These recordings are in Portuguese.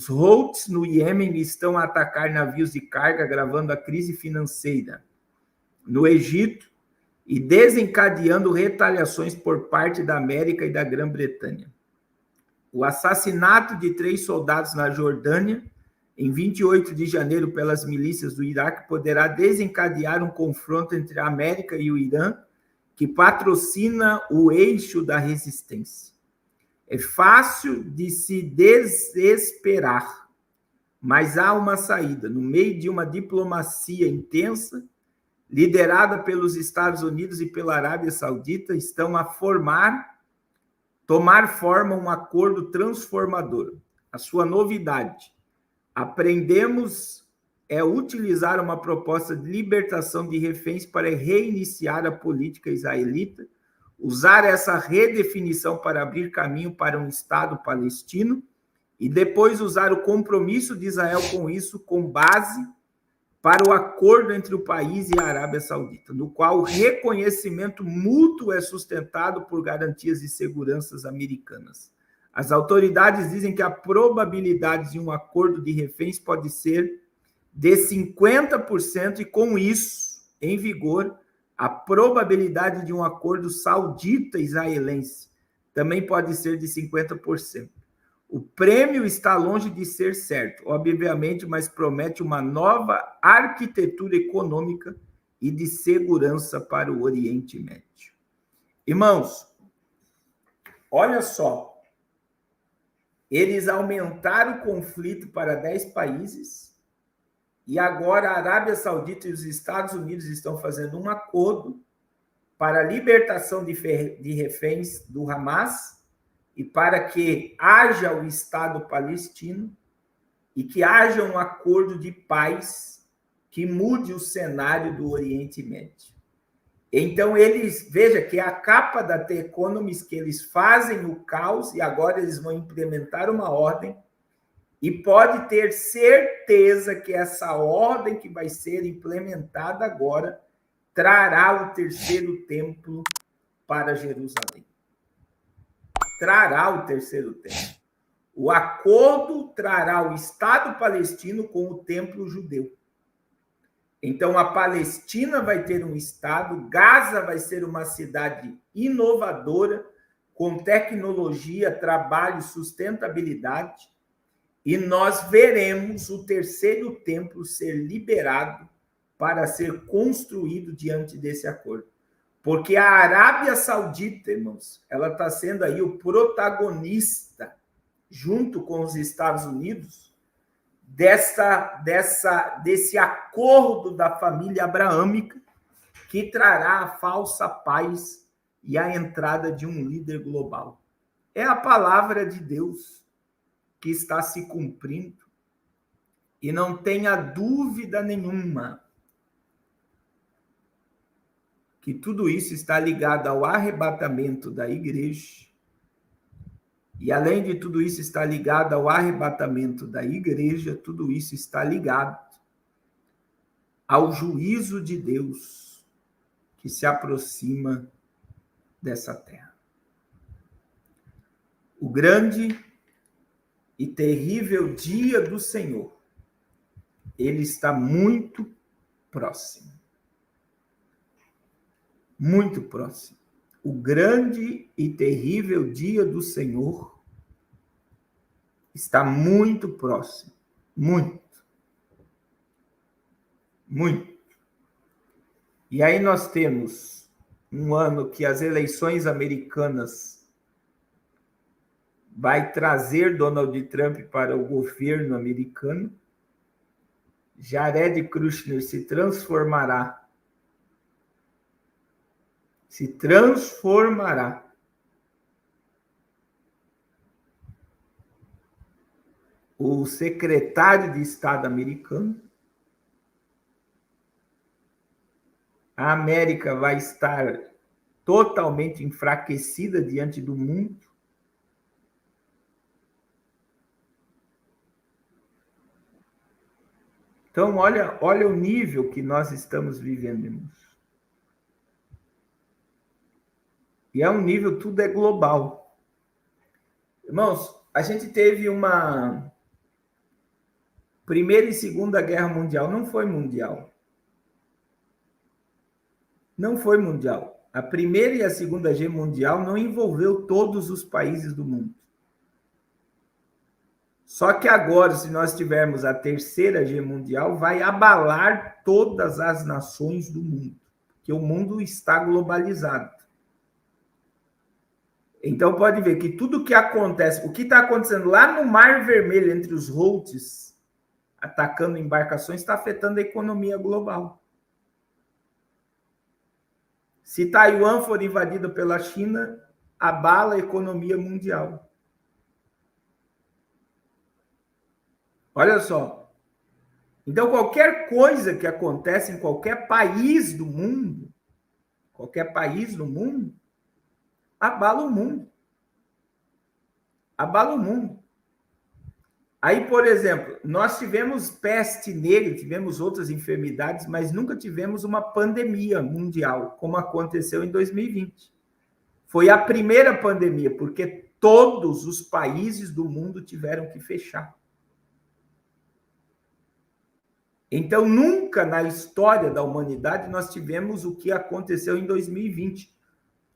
Houthis no Iêmen estão a atacar navios de carga, agravando a crise financeira no Egito e desencadeando retaliações por parte da América e da Grã-Bretanha. O assassinato de 3 soldados na Jordânia, em 28 de janeiro, pelas milícias do Iraque, poderá desencadear um confronto entre a América e o Irã, que patrocina o eixo da resistência. É fácil de se desesperar, mas há uma saída. No meio de uma diplomacia intensa, liderada pelos Estados Unidos e pela Arábia Saudita, estão a tomar forma um acordo transformador. A sua novidade: aprendemos utilizar uma proposta de libertação de reféns para reiniciar a política israelita, usar essa redefinição para abrir caminho para um Estado palestino e depois usar o compromisso de Israel com isso com base para o acordo entre o país e a Arábia Saudita, no qual o reconhecimento mútuo é sustentado por garantias de segurança americanas. As autoridades dizem que a probabilidade de um acordo de reféns pode ser de 50% e, com isso em vigor, a probabilidade de um acordo saudita-israelense também pode ser de 50%. O prêmio está longe de ser certo, obviamente, mas promete uma nova arquitetura econômica e de segurança para o Oriente Médio. Irmãos, olha só, eles aumentaram o conflito para 10 países e agora a Arábia Saudita e os Estados Unidos estão fazendo um acordo para a libertação de reféns do Hamas e para que haja o Estado palestino e que haja um acordo de paz que mude o cenário do Oriente Médio. Então, veja que a capa da The Economist, que eles fazem o caos e agora eles vão implementar uma ordem e pode ter certeza que essa ordem que vai ser implementada agora trará o terceiro templo para Jerusalém. Trará o terceiro templo. O acordo trará o Estado palestino com o templo judeu. Então, a Palestina vai ter um Estado, Gaza vai ser uma cidade inovadora, com tecnologia, trabalho, sustentabilidade, e nós veremos o terceiro templo ser liberado para ser construído diante desse acordo. Porque a Arábia Saudita, irmãos, ela está sendo aí o protagonista, junto com os Estados Unidos, desse acordo da família abraâmica que trará a falsa paz e a entrada de um líder global. É a palavra de Deus que está se cumprindo e não tenha dúvida nenhuma que tudo isso está ligado ao arrebatamento da igreja. E, além de tudo isso está ligado ao arrebatamento da igreja, tudo isso está ligado ao juízo de Deus que se aproxima dessa terra. O grande e terrível dia do Senhor, ele está muito próximo. Muito próximo. O grande e terrível dia do Senhor está muito próximo. Muito. Muito. E aí nós temos um ano que as eleições americanas vai trazer Donald Trump para o governo americano. Jared Kushner se transformará. O secretário de Estado americano. A América vai estar totalmente enfraquecida diante do mundo. Então, olha o nível que nós estamos vivendo, irmãos. E é um nível, tudo é global. Irmãos, a gente teve uma Primeira e Segunda Guerra Mundial não foi mundial. Não foi mundial. A Primeira e a Segunda Guerra Mundial não envolveu todos os países do mundo. Só que agora, se nós tivermos a Terceira Guerra Mundial, vai abalar todas as nações do mundo, porque o mundo está globalizado. Então, pode ver que tudo que acontece, o que está acontecendo lá no Mar Vermelho, entre os Houthis, atacando embarcações, está afetando a economia global. Se Taiwan for invadida pela China, abala a economia mundial. Olha só. Então, qualquer coisa que acontece em qualquer país do mundo, abala o mundo. Abala o mundo. Aí, por exemplo, nós tivemos peste negra, tivemos outras enfermidades, mas nunca tivemos uma pandemia mundial, como aconteceu em 2020. Foi a primeira pandemia, porque todos os países do mundo tiveram que fechar. Então, nunca na história da humanidade nós tivemos o que aconteceu em 2020.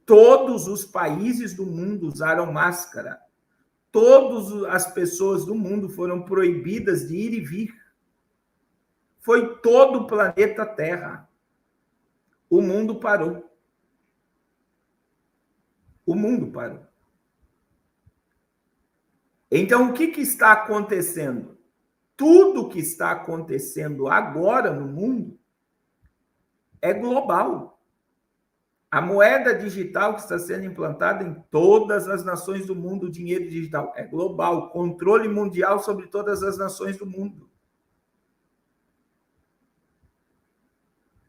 Todos os países do mundo usaram máscara. Todas as pessoas do mundo foram proibidas de ir e vir. Foi todo o planeta Terra. O mundo parou. O mundo parou. Então, o que está acontecendo? Tudo que está acontecendo agora no mundo é global. A moeda digital que está sendo implantada em todas as nações do mundo, o dinheiro digital, é global. Controle mundial sobre todas as nações do mundo.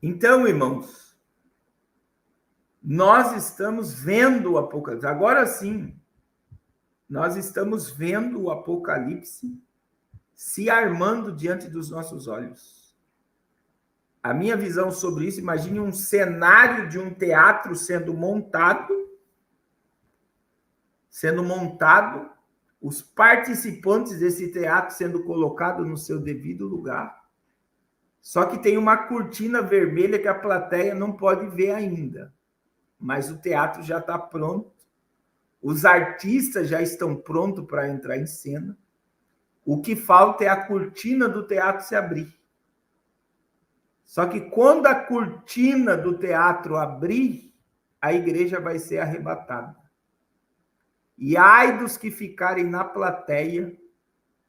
Então, irmãos, nós estamos vendo o Apocalipse. Agora sim, nós estamos vendo o Apocalipse se armando diante dos nossos olhos. A minha visão sobre isso, imagine um cenário de um teatro sendo montado, os participantes desse teatro sendo colocados no seu devido lugar. Só que tem uma cortina vermelha que a plateia não pode ver ainda. Mas o teatro já está pronto. Os artistas já estão prontos para entrar em cena. O que falta é a cortina do teatro se abrir. Só que quando a cortina do teatro abrir, a igreja vai ser arrebatada. E ai dos que ficarem na plateia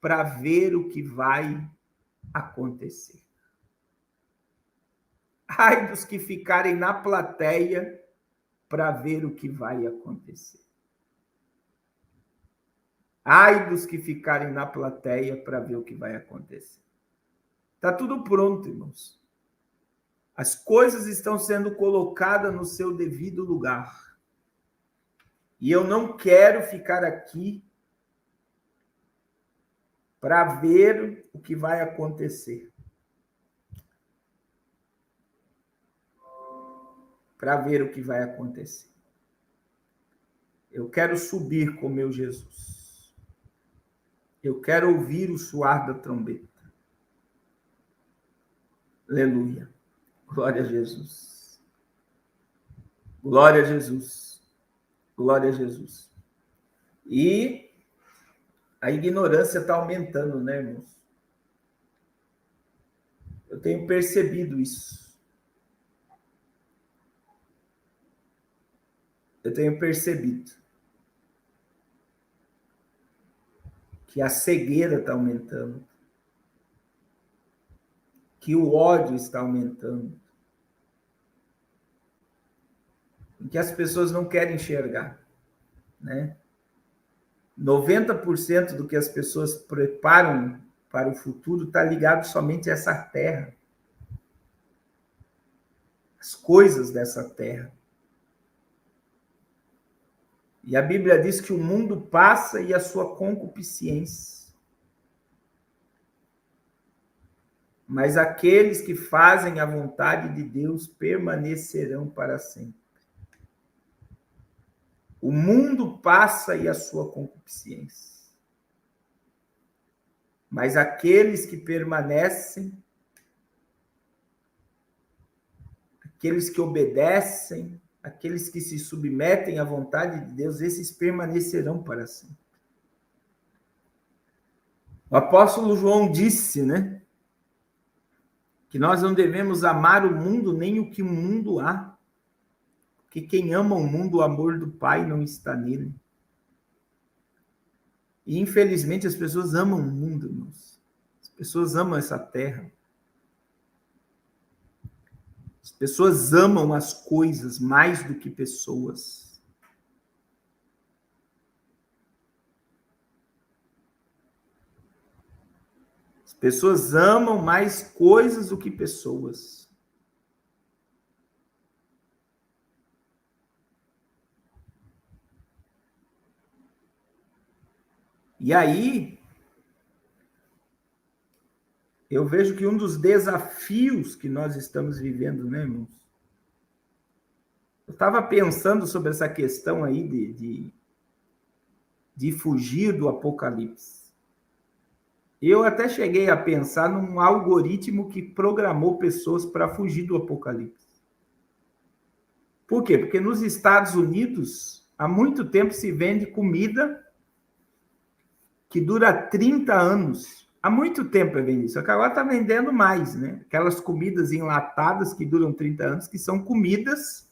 para ver o que vai acontecer. Ai dos que ficarem na plateia para ver o que vai acontecer. Ai dos que ficarem na plateia para ver o que vai acontecer. Está tudo pronto, irmãos. As coisas estão sendo colocadas no seu devido lugar. E eu não quero ficar aqui para ver o que vai acontecer. Para ver o que vai acontecer. Eu quero subir com meu Jesus. Eu quero ouvir o soar da trombeta. Aleluia. Glória a Jesus. Glória a Jesus. Glória a Jesus. E a ignorância está aumentando, né, irmãos? Eu tenho percebido isso. Eu tenho percebido que a cegueira está aumentando, que o ódio está aumentando, que as pessoas não querem enxergar, né? 90% do que as pessoas preparam para o futuro está ligado somente a essa terra, as coisas dessa terra. E a Bíblia diz que o mundo passa e a sua concupiscência. Mas aqueles que fazem a vontade de Deus permanecerão para sempre. O mundo passa e a sua concupiscência. Mas aqueles que permanecem, aqueles que obedecem, aqueles que se submetem à vontade de Deus, esses permanecerão para sempre. O apóstolo João disse, né, que nós não devemos amar o mundo nem o que o mundo há, porque quem ama o mundo, o amor do Pai não está nele. E infelizmente as pessoas amam o mundo, irmãos. As pessoas amam essa terra. As pessoas amam as coisas mais do que pessoas. As pessoas amam mais coisas do que pessoas. E aí, eu vejo que um dos desafios que nós estamos vivendo, né, irmãos? Eu estava pensando sobre essa questão aí de fugir do Apocalipse. Eu até cheguei a pensar num algoritmo que programou pessoas para fugir do Apocalipse. Por quê? Porque nos Estados Unidos, há muito tempo se vende comida que dura 30 anos. Há muito tempo é vendido. Só que agora está vendendo mais, né? Aquelas comidas enlatadas que duram 30 anos, que são comidas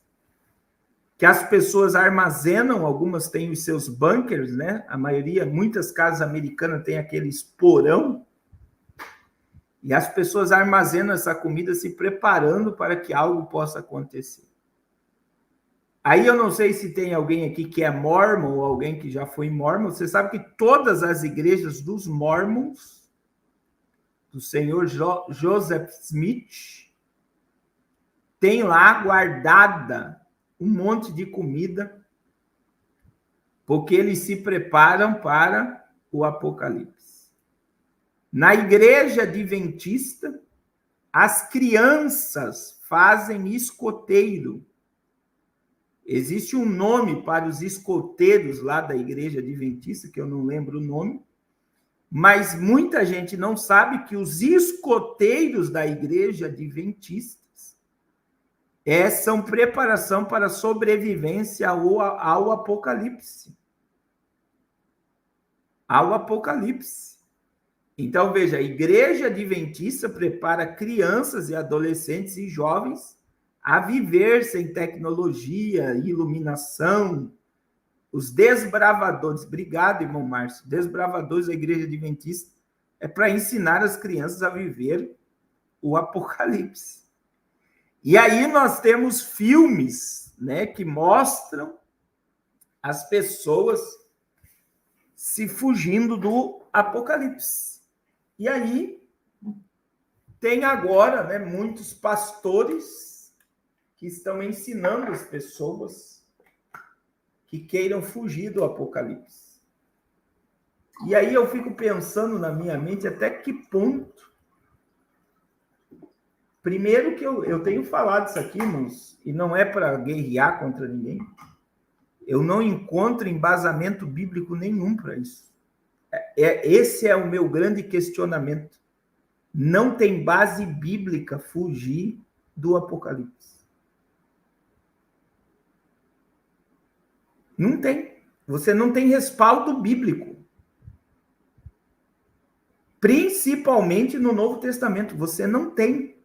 que as pessoas armazenam, algumas têm os seus bunkers, né? A maioria, muitas casas americanas têm aqueles porão, e as pessoas armazenam essa comida se preparando para que algo possa acontecer. Aí eu não sei se tem alguém aqui que é mormon ou alguém que já foi mormon. Você sabe que todas as igrejas dos mormons, do senhor Joseph Smith, tem lá guardada um monte de comida, porque eles se preparam para o Apocalipse. Na igreja adventista, as crianças fazem escoteiro. Existe um nome para os escoteiros lá da igreja adventista, que eu não lembro o nome, mas muita gente não sabe que os escoteiros da igreja adventista são preparação para a sobrevivência ao Apocalipse. Ao Apocalipse. Então, veja, a igreja adventista prepara crianças e adolescentes e jovens a viver sem tecnologia, iluminação. Os desbravadores, obrigado, irmão Márcio, desbravadores da igreja adventista é para ensinar as crianças a viver o Apocalipse. E aí nós temos filmes, né, que mostram as pessoas se fugindo do Apocalipse. E aí tem agora, né, muitos pastores que estão ensinando as pessoas que queiram fugir do Apocalipse. E aí eu fico pensando na minha mente até que ponto. Primeiro que eu tenho falado isso aqui, irmãos, e não é para guerrear contra ninguém. Eu não encontro embasamento bíblico nenhum para isso. Esse é o meu grande questionamento. Não tem base bíblica fugir do Apocalipse. Não tem. Você não tem respaldo bíblico. Principalmente no Novo Testamento. Você não tem.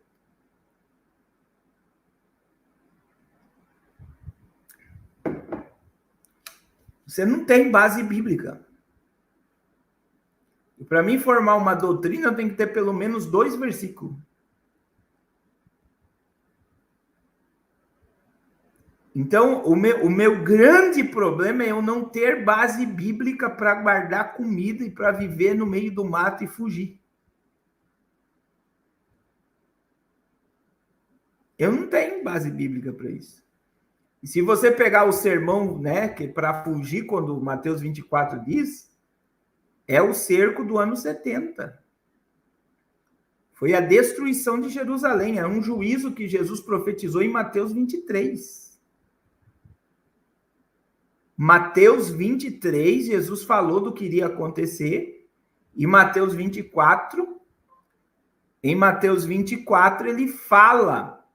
Você não tem base bíblica. E para mim formar uma doutrina, eu tenho que ter pelo menos 2 versículos. Então, o meu grande problema é eu não ter base bíblica para guardar comida e para viver no meio do mato e fugir. Eu não tenho base bíblica para isso. E se você pegar o sermão, né, que para fugir, quando Mateus 24 diz, é o cerco do ano 70. Foi a destruição de Jerusalém, é um juízo que Jesus profetizou em Mateus 23. Mateus 23, Jesus falou do que iria acontecer, E Mateus 24, em Mateus 24, ele fala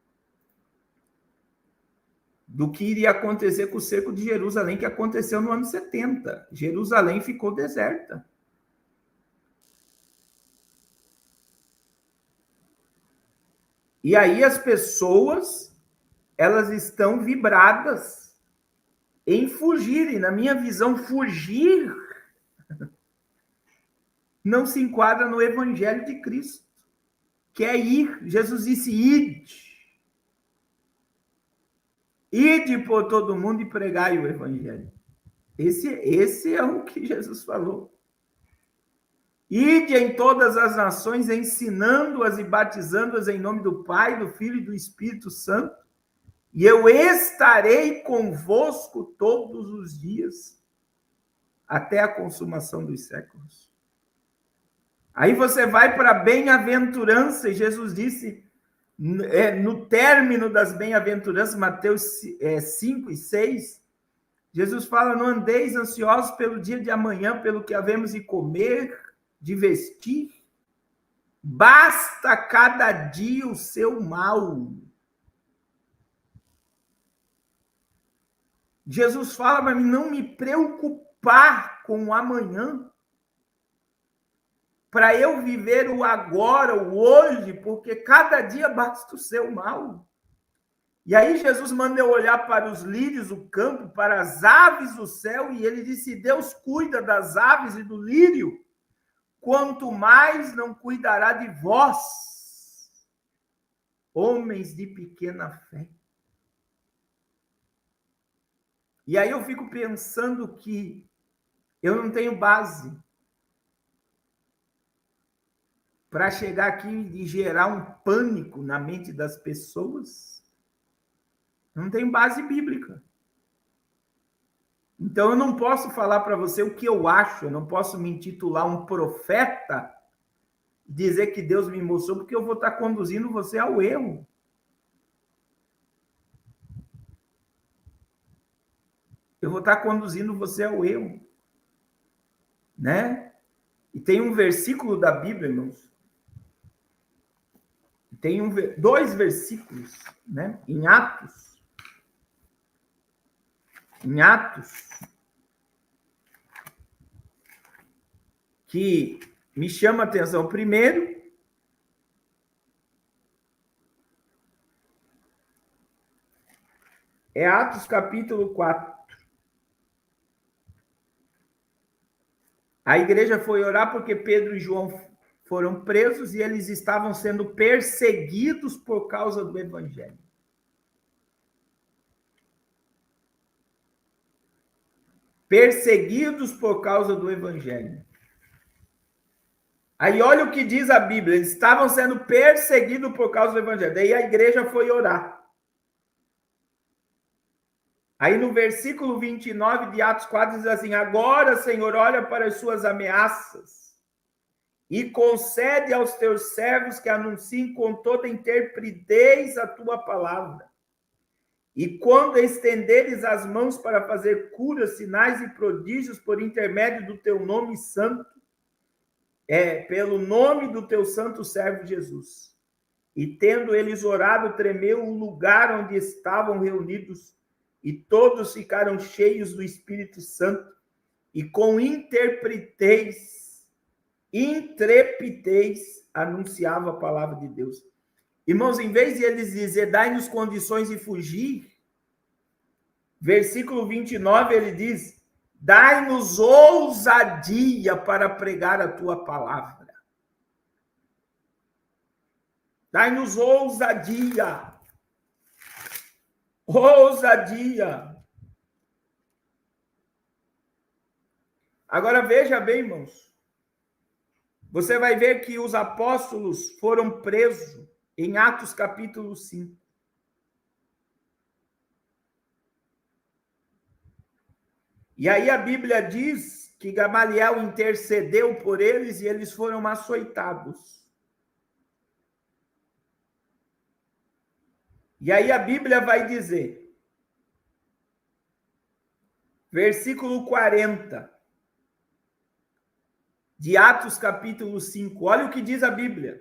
do que iria acontecer com o cerco de Jerusalém, que aconteceu no ano 70. Jerusalém ficou deserta. E aí as pessoas, elas estão vibradas em fugir. E na minha visão, fugir não se enquadra no evangelho de Cristo, que é ir. Jesus disse, ide. Ide por todo mundo e pregai o evangelho. Esse é o que Jesus falou. Ide em todas as nações, ensinando-as e batizando-as em nome do Pai, do Filho e do Espírito Santo, e eu estarei convosco todos os dias, até a consumação dos séculos. Aí você vai para a bem-aventurança, e Jesus disse, no término das bem-aventuranças, Mateus 5 e 6, Jesus fala, não andeis ansiosos pelo dia de amanhã, pelo que havemos de comer, de vestir, basta cada dia o seu mal. Jesus fala para mim não me preocupar com o amanhã, para eu viver o agora, o hoje, porque cada dia basta o seu mal. E aí Jesus manda eu olhar para os lírios do campo, para as aves do céu, e ele disse, Deus cuida das aves e do lírio, quanto mais não cuidará de vós, homens de pequena fé. E aí eu fico pensando que eu não tenho base para chegar aqui e gerar um pânico na mente das pessoas. Eu não tenho base bíblica. Então eu não posso falar para você o que eu acho, eu não posso me intitular um profeta, dizer que Deus me mostrou, porque eu vou estar conduzindo você ao erro. Eu vou estar conduzindo você ao erro. Né? E tem um versículo da Bíblia, irmãos. Tem dois versículos, né? Em Atos, que me chama a atenção. Primeiro, é Atos capítulo 4. A igreja foi orar porque Pedro e João foram presos e eles estavam sendo perseguidos por causa do evangelho. Perseguidos por causa do evangelho. Aí olha o que diz a Bíblia, eles estavam sendo perseguidos por causa do evangelho. Daí a igreja foi orar. Aí no versículo 29 de Atos 4 diz assim, agora, Senhor, olha para as suas ameaças e concede aos teus servos que anunciem com toda intrepidez a tua palavra. E quando estenderes as mãos para fazer curas, sinais e prodígios por intermédio do teu nome santo, pelo nome do teu santo servo Jesus. E tendo eles orado, tremeu o lugar onde estavam reunidos, e todos ficaram cheios do Espírito Santo, e com intrepidez anunciava a palavra de Deus. Irmãos, em vez de eles dizer, dai-nos condições de fugir, versículo 29, ele diz, dai-nos ousadia para pregar a tua palavra. Dai-nos ousadia. Ousadia. Agora veja bem, irmãos. Você vai ver que os apóstolos foram presos em Atos capítulo 5. E aí a Bíblia diz que Gamaliel intercedeu por eles e eles foram açoitados. E aí a Bíblia vai dizer, versículo 40, de Atos capítulo 5. Olha o que diz a Bíblia.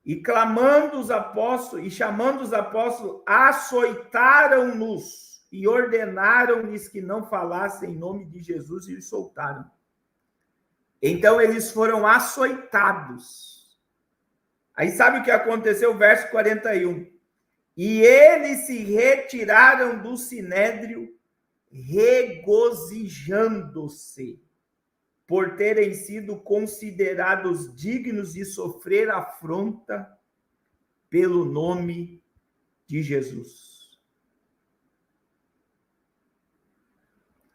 E clamando os apóstolos, e chamando os apóstolos, açoitaram-nos e ordenaram-lhes que não falassem em nome de Jesus e os soltaram. Então eles foram açoitados. Aí sabe o que aconteceu? Verso 41. E eles se retiraram do sinédrio, regozijando-se por terem sido considerados dignos de sofrer afronta pelo nome de Jesus.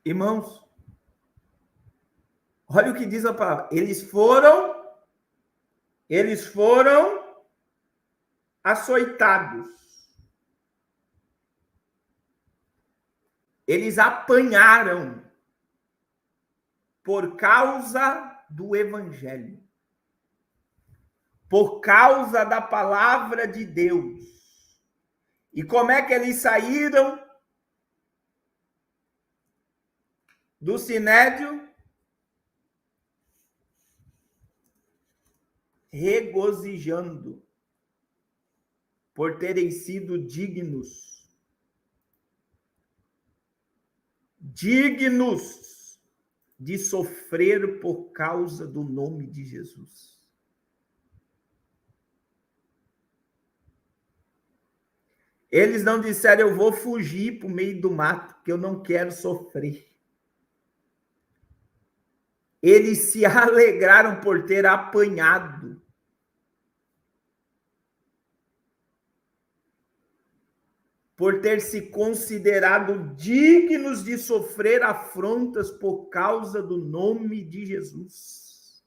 Irmãos, olha o que diz a palavra. Eles foram açoitados. Eles apanharam por causa do evangelho. Por causa da palavra de Deus. E como é que eles saíram do sinédrio? Regozijando por terem sido dignos de sofrer por causa do nome de Jesus. Eles não disseram, eu vou fugir para o meio do mato, porque eu não quero sofrer. Eles se alegraram por ter apanhado. Por ter se considerado dignos de sofrer afrontas por causa do nome de Jesus.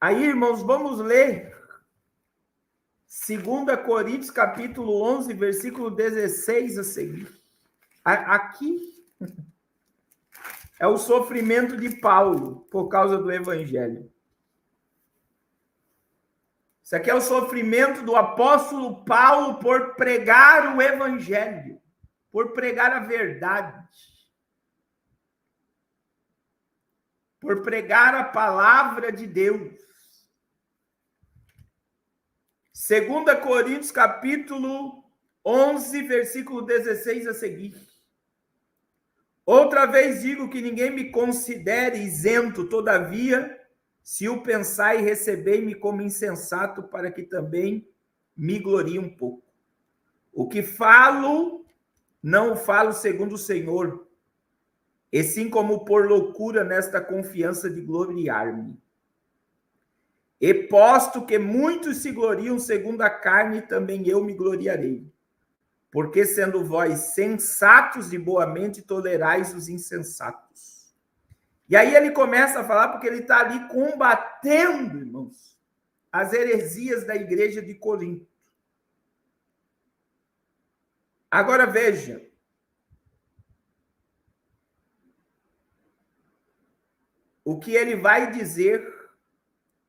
Aí, irmãos, vamos ler 2 Coríntios, capítulo 11, versículo 16 a seguir. Aqui é o sofrimento de Paulo por causa do evangelho. Isso aqui é o sofrimento do apóstolo Paulo por pregar o evangelho, por pregar a verdade, por pregar a palavra de Deus. 2 Coríntios, capítulo 11, versículo 16 a seguir. Outra vez digo que ninguém me considere isento, todavia, se o pensai, recebei-me como insensato, para que também me glorie um pouco. O que falo, não o falo segundo o Senhor, e sim como por loucura nesta confiança de gloriar-me. E posto que muitos se gloriam segundo a carne, também eu me gloriarei. Porque sendo vós sensatos e boa mente, tolerais os insensatos. E aí ele começa a falar, porque ele está ali combatendo, irmãos, as heresias da igreja de Corinto. Agora veja. O que ele vai dizer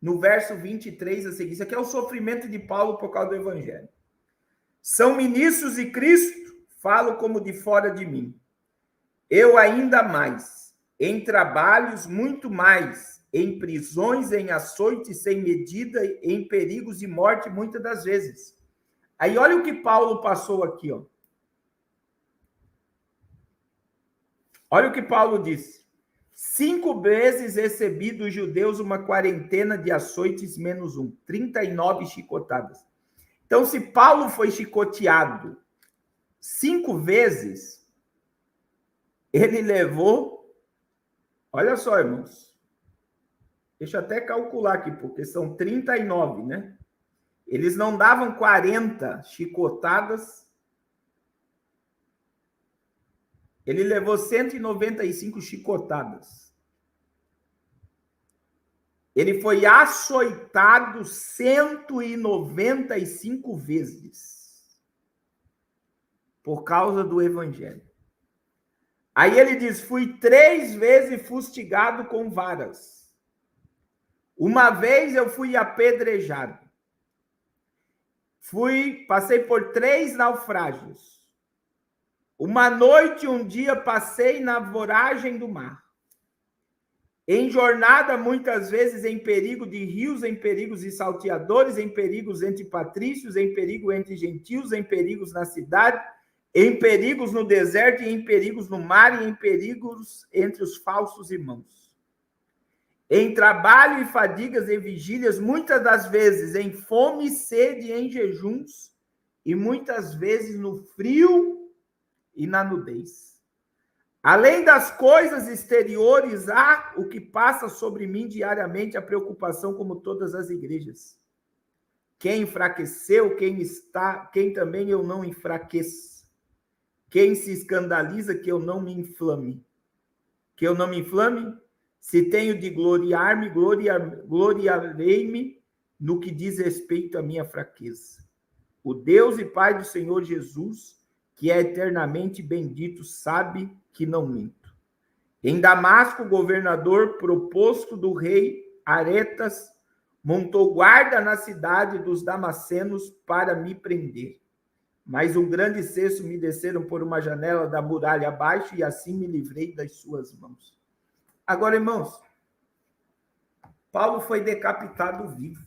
no verso 23 a seguir. Isso aqui é o sofrimento de Paulo por causa do evangelho. São ministros de Cristo, falo como de fora de mim. Eu ainda mais, em trabalhos muito mais, em prisões, em açoites sem medida, em perigos de morte muitas das vezes. Aí olha o que Paulo passou aqui, ó. Olha o que Paulo disse. 5 vezes recebi dos judeus uma quarentena de açoites menos 1, 39 chicotadas. Então, se Paulo foi chicoteado 5 vezes, ele levou, olha só, irmãos, deixa eu até calcular aqui, porque são 39, né? Eles não davam 40 chicotadas, ele levou 195 chicotadas. Ele foi açoitado 195 vezes por causa do evangelho. Aí ele diz, fui 3 vezes fustigado com varas. Uma vez eu fui apedrejado. Passei por 3 naufrágios. Uma noite e um dia passei na voragem do mar. Em jornada, muitas vezes, em perigo de rios, em perigos de salteadores, em perigos entre patrícios, em perigo entre gentios, em perigos na cidade, em perigos no deserto, e em perigos no mar, e em perigos entre os falsos irmãos. Em trabalho e fadigas e vigílias, muitas das vezes em fome e sede, em jejuns, e muitas vezes no frio e na nudez. Além das coisas exteriores, há o que passa sobre mim diariamente, a preocupação como todas as igrejas. Quem enfraqueceu, quem também eu não enfraqueça. Quem se escandaliza, que eu não me inflame. Que eu não me inflame? Se tenho de gloriar-me, gloriarei-me no que diz respeito à minha fraqueza. O Deus e Pai do Senhor Jesus, que é eternamente bendito, sabe que não minto. Em Damasco, o governador proposto do rei Aretas montou guarda na cidade dos damascenos para me prender. Mas um grande cesto me desceram por uma janela da muralha abaixo e assim me livrei das suas mãos. Agora, irmãos, Paulo foi decapitado vivo.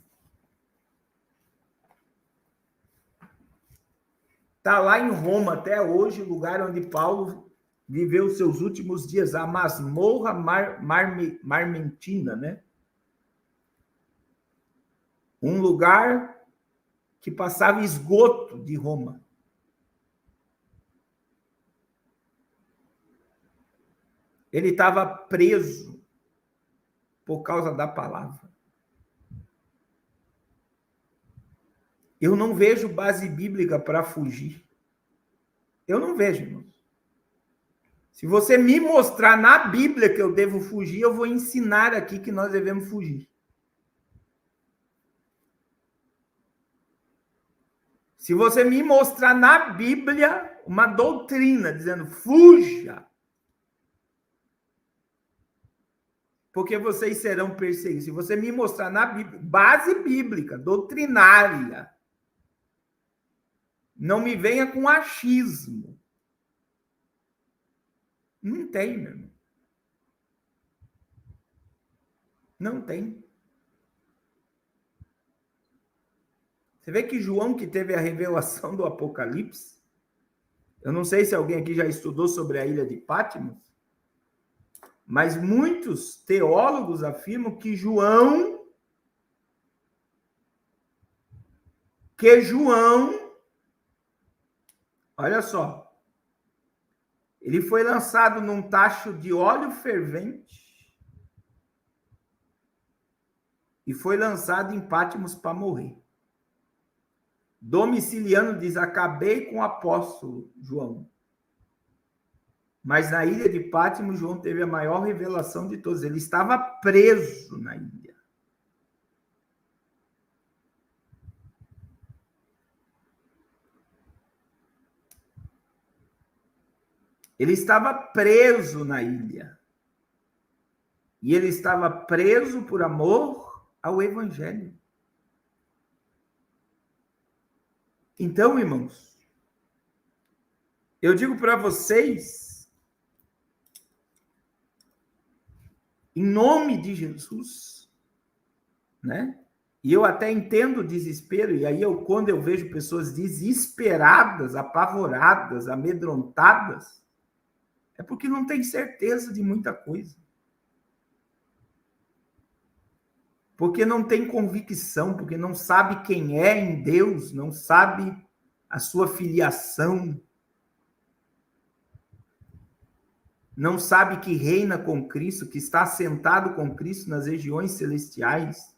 Está lá em Roma até hoje, o lugar onde Paulo viveu os seus últimos dias, a masmorra marmentina, né? Um lugar que passava esgoto de Roma. Ele estava preso por causa da palavra. Eu não vejo base bíblica para fugir. Eu não vejo, irmãos. Se você me mostrar na Bíblia que eu devo fugir, eu vou ensinar aqui que nós devemos fugir. Se você me mostrar na Bíblia uma doutrina dizendo fuja, porque vocês serão perseguidos. Se você me mostrar na Bíblia, base bíblica, doutrinária, não me venha com achismo. Não tem, meu irmão. Não tem. Você vê que João, que teve a revelação do Apocalipse, eu não sei se alguém aqui já estudou sobre a ilha de Patmos, mas muitos teólogos afirmam que João, olha só, ele foi lançado num tacho de óleo fervente e foi lançado em Patmos para morrer. Domiciliano diz: acabei com o apóstolo João. Mas na ilha de Patmos, João teve a maior revelação de todos. Ele estava preso na ilha. Ele estava preso na ilha. E ele estava preso por amor ao Evangelho. Então, irmãos, eu digo para vocês, em nome de Jesus, né? E eu até entendo o desespero, e aí quando eu vejo pessoas desesperadas, apavoradas, amedrontadas, é porque não tem certeza de muita coisa. Porque não tem convicção, porque não sabe quem é em Deus, não sabe a sua filiação, não sabe que reina com Cristo, que está sentado com Cristo nas regiões celestiais,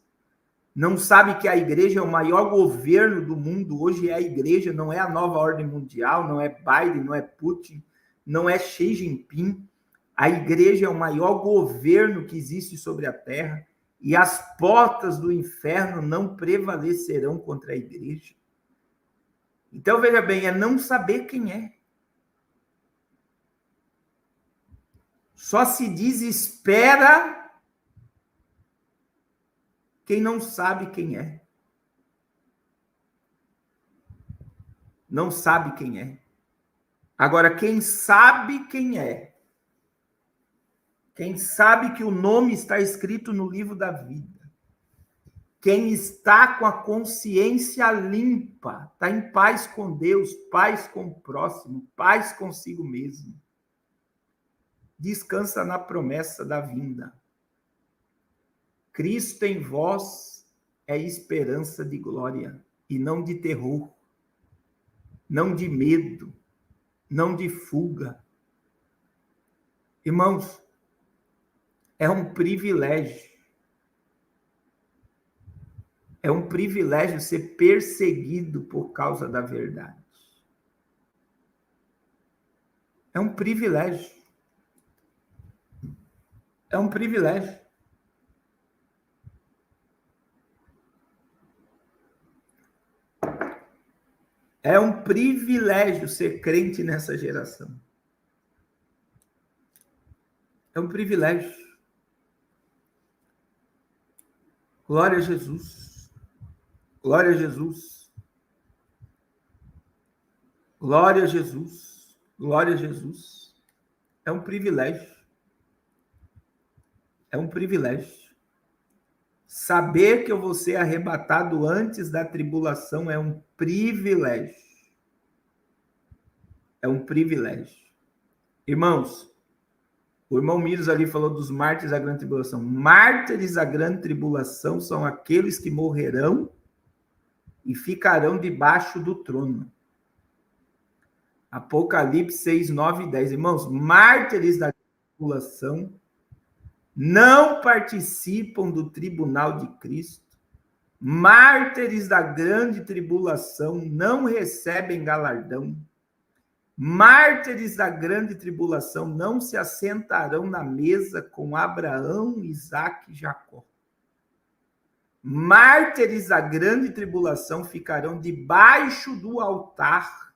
não sabe que a igreja é o maior governo do mundo, hoje é a igreja, não é a nova ordem mundial, não é Biden, não é Putin, não é Xi Jinping, a igreja é o maior governo que existe sobre a terra, e as portas do inferno não prevalecerão contra a igreja. Então, veja bem, é não saber quem é. Só se desespera quem não sabe quem é. Não sabe quem é. Agora, quem sabe quem é, Quem sabe que o nome está escrito no livro da vida. Quem está com a consciência limpa, está em paz com Deus, paz com o próximo, paz consigo mesmo. Descansa na promessa da vinda. Cristo em vós é esperança de glória e não de terror, não de medo, não de fuga. Irmãos, é um privilégio. É um privilégio ser perseguido por causa da verdade. É um privilégio. É um privilégio. É um privilégio ser crente nessa geração. É um privilégio. Glória a Jesus. Glória a Jesus. Glória a Jesus. Glória a Jesus. É um privilégio. É um privilégio. Saber que eu vou ser arrebatado antes da tribulação é um privilégio. É um privilégio. Irmãos, o irmão Miros ali falou dos mártires da grande tribulação. Mártires da grande tribulação são aqueles que morrerão e ficarão debaixo do trono. Apocalipse 6, 9 e 10. Irmãos, mártires da tribulação não participam do tribunal de Cristo. Mártires da grande tribulação não recebem galardão. Mártires da grande tribulação não se assentarão na mesa com Abraão, Isaque e Jacó. Mártires da grande tribulação ficarão debaixo do altar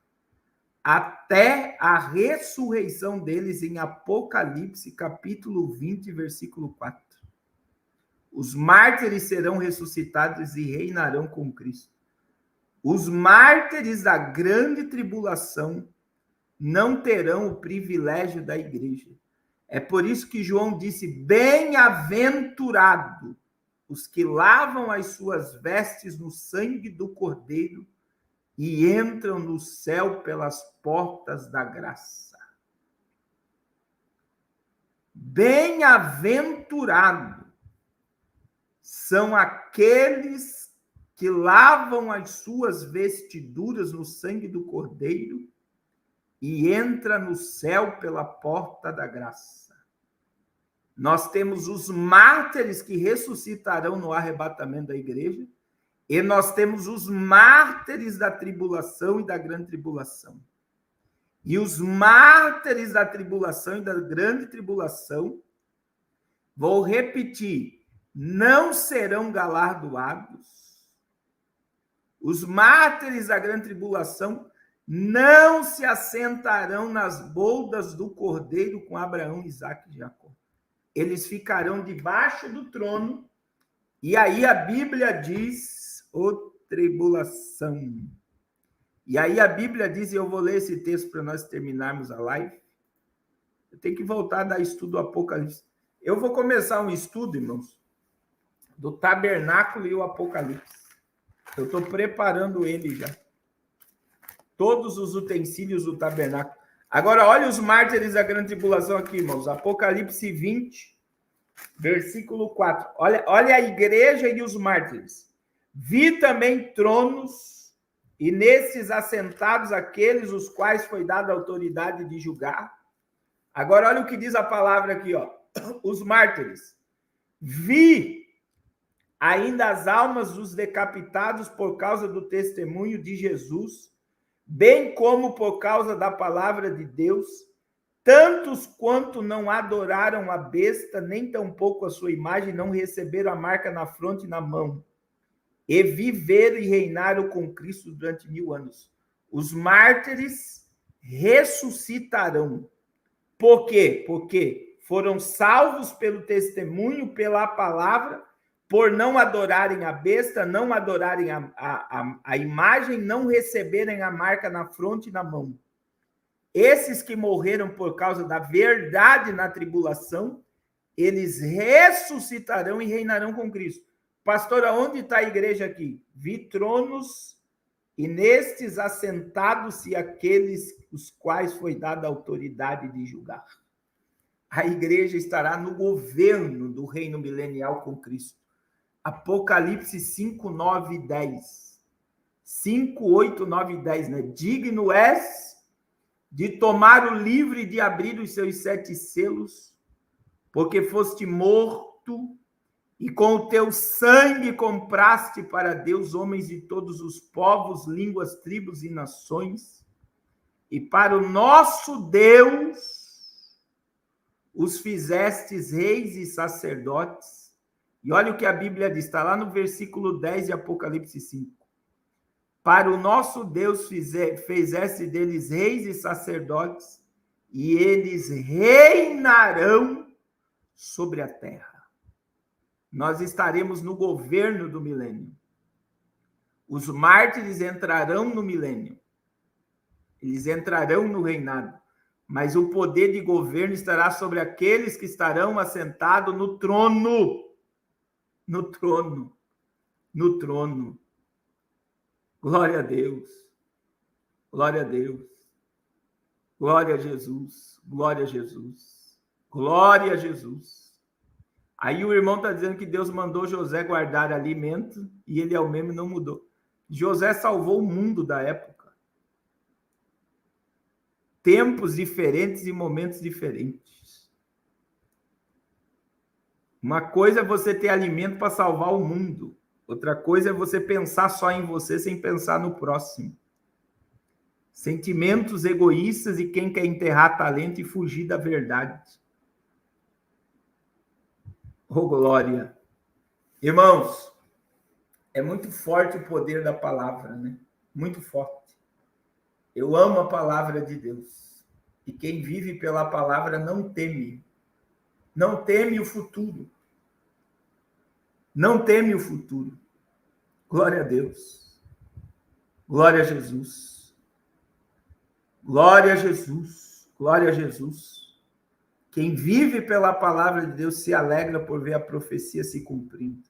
até a ressurreição deles em Apocalipse, capítulo 20, versículo 4. Os mártires serão ressuscitados e reinarão com Cristo. Os mártires da grande tribulação não terão o privilégio da igreja. É por isso que João disse: bem-aventurado os que lavam as suas vestes no sangue do Cordeiro e entram no céu pelas portas da graça. Bem-aventurado são aqueles que lavam as suas vestiduras no sangue do Cordeiro e entra no céu pela porta da graça. Nós temos os mártires que ressuscitarão no arrebatamento da igreja, e nós temos os mártires da tribulação e da grande tribulação. E os mártires da tribulação e da grande tribulação, vou repetir, não serão galardoados. Os mártires da grande tribulação não se assentarão nas boldas do Cordeiro com Abraão, Isaque e Jacó. Eles ficarão debaixo do trono, e aí a Bíblia diz, tribulação. E aí a Bíblia diz, e eu vou ler esse texto para nós terminarmos a live. Eu tenho que voltar a dar estudo do Apocalipse. Eu vou começar um estudo, irmãos, do tabernáculo e o Apocalipse. Eu estou preparando ele já. Todos os utensílios do tabernáculo. Agora, olha os mártires da grande tribulação aqui, irmãos. Apocalipse 20, versículo 4. Olha a igreja e os mártires. Vi também tronos, e nesses assentados aqueles os quais foi dada a autoridade de julgar. Agora, olha o que diz a palavra aqui, ó. Os mártires. Vi ainda as almas dos decapitados por causa do testemunho de Jesus, bem como por causa da palavra de Deus, tantos quanto não adoraram a besta, nem tampouco a sua imagem, não receberam a marca na fronte e na mão, e viveram e reinaram com Cristo durante 1000 anos. Os mártires ressuscitarão. Por quê? Porque foram salvos pelo testemunho, pela palavra, por não adorarem a besta, não adorarem a imagem, não receberem a marca na fronte e na mão. Esses que morreram por causa da verdade na tribulação eles ressuscitarão e reinarão com Cristo. Pastor, aonde está a igreja aqui? Vi tronos e nestes assentados-se aqueles os quais foi dada a autoridade de julgar. A igreja estará no governo do reino milenial com Cristo. Apocalipse 5, 9 e 10. 5, 8, 9 e 10, né? Digno és de tomar o livro e de abrir os seus 7 selos, porque foste morto e com o teu sangue compraste para Deus homens de todos os povos, línguas, tribos e nações, e para o nosso Deus os fizestes reis e sacerdotes. E olha o que a Bíblia diz, está lá no versículo 10 de Apocalipse 5. Para o nosso Deus fizeste deles reis e sacerdotes, e eles reinarão sobre a terra. Nós estaremos no governo do milênio. Os mártires entrarão no milênio. Eles entrarão no reinado. Mas o poder de governo estará sobre aqueles que estarão assentados no trono. No trono. No trono. Glória a Deus. Glória a Deus. Glória a Jesus. Glória a Jesus. Glória a Jesus. Aí o irmão está dizendo que Deus mandou José guardar alimento e ele ao mesmo não mudou. José salvou o mundo da época. Tempos diferentes e momentos diferentes. Uma coisa é você ter alimento para salvar o mundo. Outra coisa é você pensar só em você sem pensar no próximo. Sentimentos egoístas e quem quer enterrar talento e fugir da verdade. Oh, glória! Irmãos, é muito forte o poder da palavra, né? Muito forte. Eu amo a palavra de Deus. E quem vive pela palavra não teme. Não teme o futuro. Não teme o futuro. Glória a Deus. Glória a Jesus. Glória a Jesus. Glória a Jesus. Quem vive pela palavra de Deus se alegra por ver a profecia se cumprindo.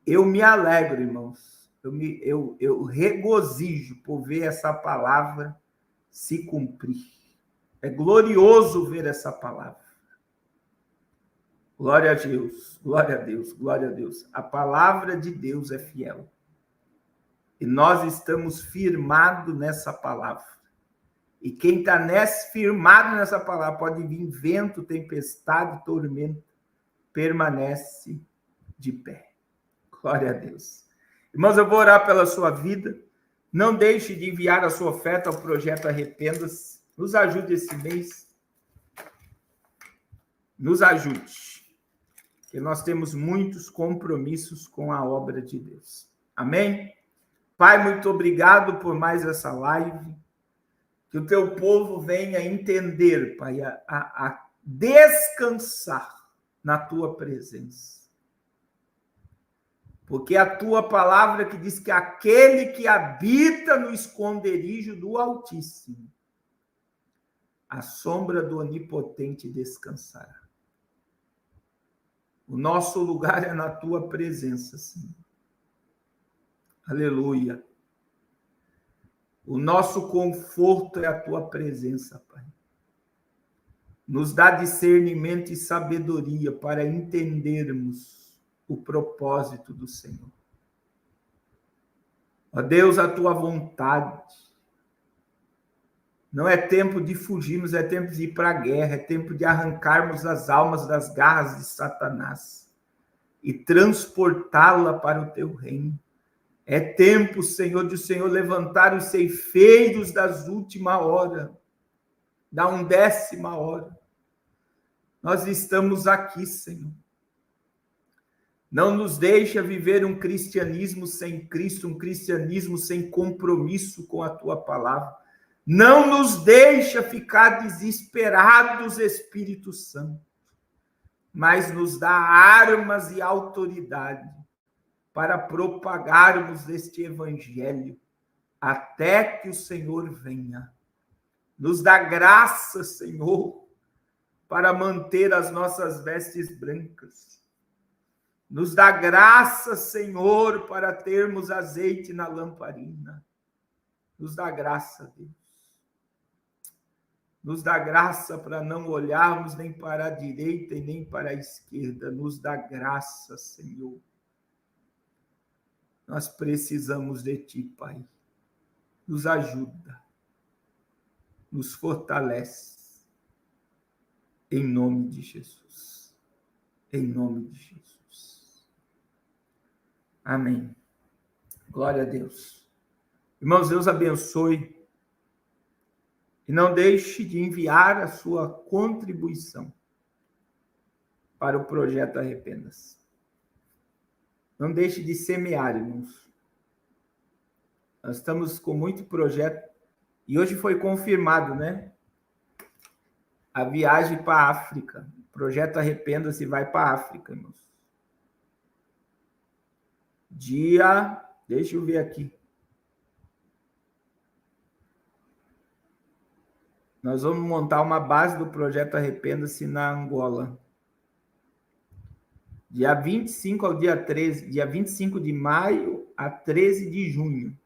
Eu me alegro, irmãos. Eu regozijo por ver essa palavra se cumprir. É glorioso ver essa palavra. Glória a Deus, glória a Deus, glória a Deus. A palavra de Deus é fiel. E nós estamos firmados nessa palavra. E quem está firmado nessa palavra, pode vir vento, tempestade, tormenta, permanece de pé. Glória a Deus. Irmãos, eu vou orar pela sua vida. Não deixe de enviar a sua oferta ao projeto Arrependa-se. Nos ajude esse mês. Nos ajude. Porque nós temos muitos compromissos com a obra de Deus. Amém? Pai, muito obrigado por mais essa live. Que o teu povo venha entender, Pai, a descansar na tua presença. Porque a tua palavra que diz que aquele que habita no esconderijo do Altíssimo, a sombra do Onipotente descansará. O nosso lugar é na tua presença, Senhor. Aleluia. O nosso conforto é a tua presença, Pai. Nos dá discernimento e sabedoria para entendermos o propósito do Senhor. Ó Deus, a tua vontade. Não é tempo de fugirmos, é tempo de ir para a guerra, é tempo de arrancarmos as almas das garras de Satanás e transportá-la para o teu reino. É tempo, Senhor, de o Senhor levantar os ceifeiros das últimas horas, da 11ª hora. Nós estamos aqui, Senhor. Não nos deixa viver um cristianismo sem Cristo, um cristianismo sem compromisso com a tua palavra. Não nos deixa ficar desesperados, Espírito Santo, mas nos dá armas e autoridade para propagarmos este evangelho até que o Senhor venha. Nos dá graça, Senhor, para manter as nossas vestes brancas. Nos dá graça, Senhor, para termos azeite na lamparina. Nos dá graça, Deus. Nos dá graça para não olharmos nem para a direita e nem para a esquerda. Nos dá graça, Senhor. Nós precisamos de Ti, Pai. Nos ajuda. Nos fortalece. Em nome de Jesus. Em nome de Jesus. Amém. Glória a Deus. Irmãos, Deus abençoe. E não deixe de enviar a sua contribuição para o projeto Arrependa-se. Não deixe de semear, irmãos. Nós estamos com muito projeto. E hoje foi confirmado, né? A viagem para a África. O projeto Arrependa-se vai para a África, irmãos. Deixa eu ver aqui. Nós vamos montar uma base do projeto Arrependa-se na Angola. Dia 25 ao dia 13, dia 25 de maio a 13 de junho.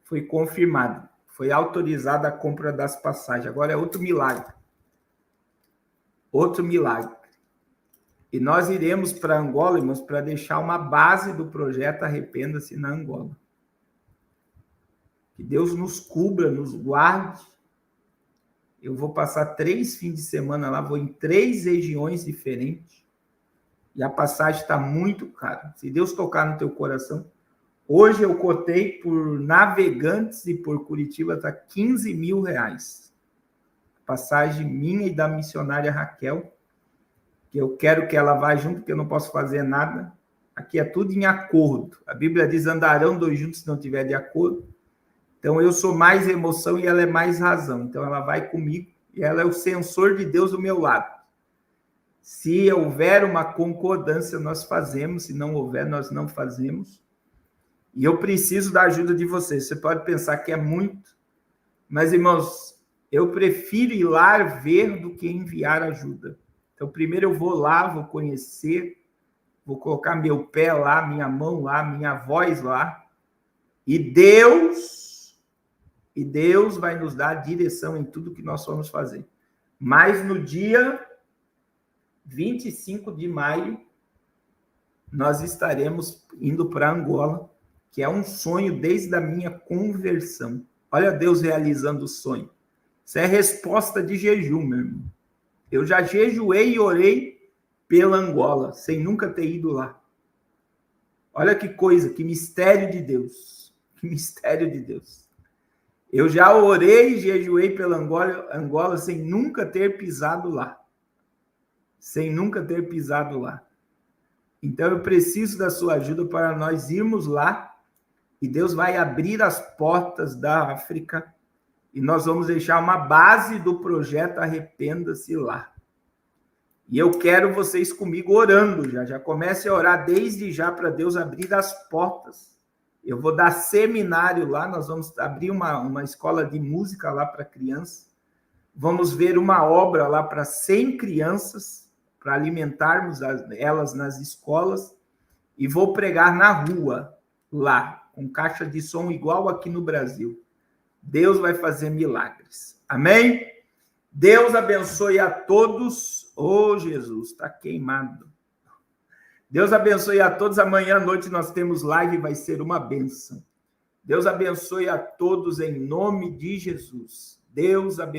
Foi confirmado. Foi autorizada a compra das passagens. Agora é outro milagre. Outro milagre. E nós iremos para Angola, irmãos, para deixar uma base do projeto Arrependa-se na Angola. Que Deus nos cubra, nos guarde. Eu vou passar 3 fins de semana lá, vou em 3 regiões diferentes. E a passagem está muito cara. Se Deus tocar no teu coração. Hoje eu cotei por Navegantes e por Curitiba, está R$15.000. Passagem minha e da missionária Raquel. Que eu quero que ela vá junto, porque eu não posso fazer nada. Aqui é tudo em acordo. A Bíblia diz, andarão 2 juntos se não tiver de acordo. Então, eu sou mais emoção e ela é mais razão. Então, ela vai comigo e ela é o censor de Deus do meu lado. Se houver uma concordância, nós fazemos. Se não houver, nós não fazemos. E eu preciso da ajuda de vocês. Você pode pensar que é muito. Mas, irmãos, eu prefiro ir lá ver do que enviar ajuda. Então, primeiro eu vou lá, vou conhecer. Vou colocar meu pé lá, minha mão lá, minha voz lá. E Deus vai nos dar direção em tudo que nós vamos fazer. Mas no dia 25 de maio, nós estaremos indo para Angola, que é um sonho desde a minha conversão. Olha Deus realizando o sonho. Isso é resposta de jejum, meu irmão. Eu já jejuei e orei pela Angola, sem nunca ter ido lá. Olha que coisa, que mistério de Deus. Que mistério de Deus. Eu já orei e jejuei pela Angola sem nunca ter pisado lá. Sem nunca ter pisado lá. Então eu preciso da sua ajuda para nós irmos lá e Deus vai abrir as portas da África e nós vamos deixar uma base do projeto Arrependa-se lá. E eu quero vocês comigo orando já. Já comece a orar desde já para Deus abrir as portas. Eu vou dar seminário lá, nós vamos abrir uma escola de música lá para crianças. Vamos ver uma obra lá para 100 crianças, para alimentarmos elas nas escolas. E vou pregar na rua, lá, com caixa de som igual aqui no Brasil. Deus vai fazer milagres. Amém? Deus abençoe a todos. Oh, Jesus, está queimado. Deus abençoe a todos. Amanhã à noite nós temos live, vai ser uma bênção. Deus abençoe a todos em nome de Jesus. Deus abençoe.